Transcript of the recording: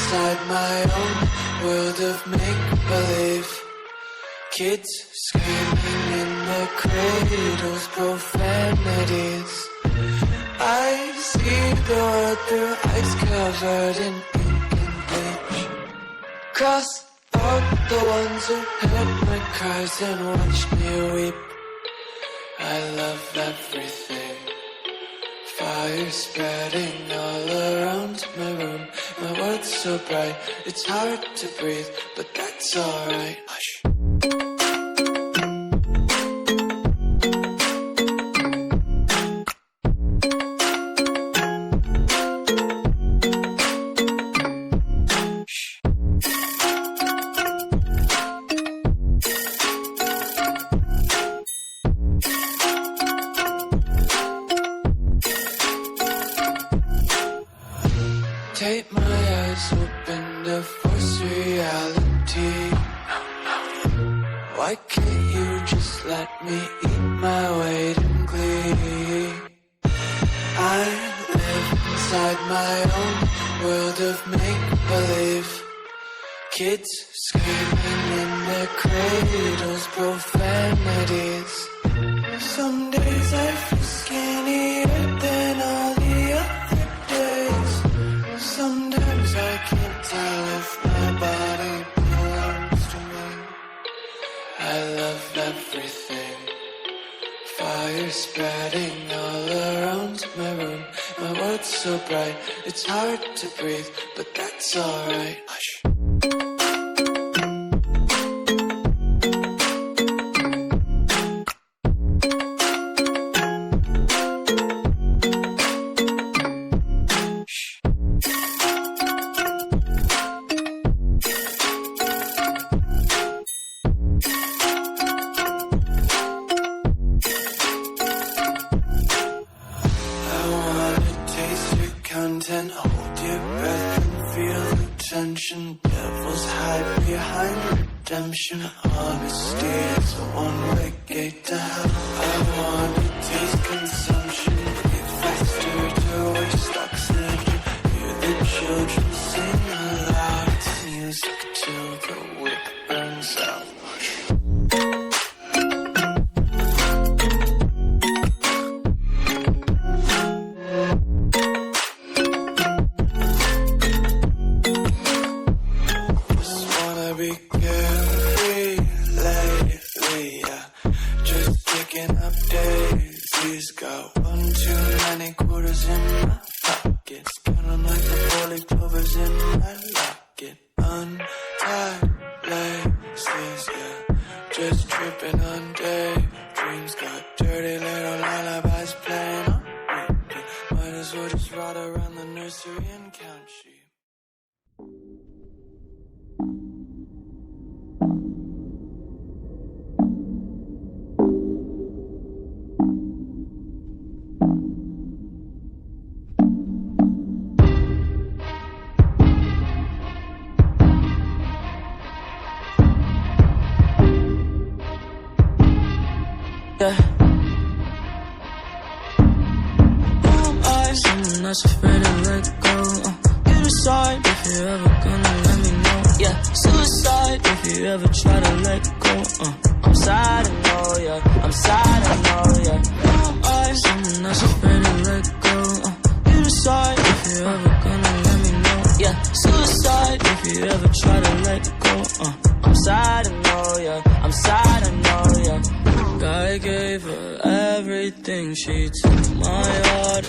inside my own world of make-believe. Kids screaming in their cradles, profanities. I see the world through ice covered in ink and bleach. Cross out the ones who heard my cries and watched me weep. I love everything. Fire spreading all around my room. My world's so bright, it's hard to breathe, but that's alright. Hush. Take my eyes open to force reality. Why can't you just let me eat my weight in glee? I live inside my own world of make-believe. Kids screaming in their cradles, profanities. Some days I feel skinnier than all the other days. Sometimes I can't tell if my body belongs to me. I love everything. Fire spreading all around my room. My world's so bright, it's hard to breathe, but that's alright. Hush. Content, hold your breath and feel the tension. Devils hide behind redemption. Honesty is a one-way gate to hell. I wanna taste consumption. Breathe faster to waste oxygen. Hear the children sing aloud. It's music till the wick burns out. Be carefree lately, yeah. Just picking up daisies. Got 1 too many quarters in my pockets. Count 'em like the 4-leaf clovers in my locket. Untied laces, yeah. Just tripping on daydreams. Got dirty little lullabies playing on repeat. Might as well just ride around the nursery and count sheep. Yeah. Someone that's afraid to let go. You decide if you're ever gonna let me know. Yeah, suicide if you ever try to let go. I'm sad, I know, yeah. I'm sad, I know, yeah. Someone that's afraid to let go. You decide if you're ever gonna let me know. Yeah, suicide if you ever try to let go. I'm sad, I know, yeah. I'm sad, I know, yeah. I gave her everything, she took my heart.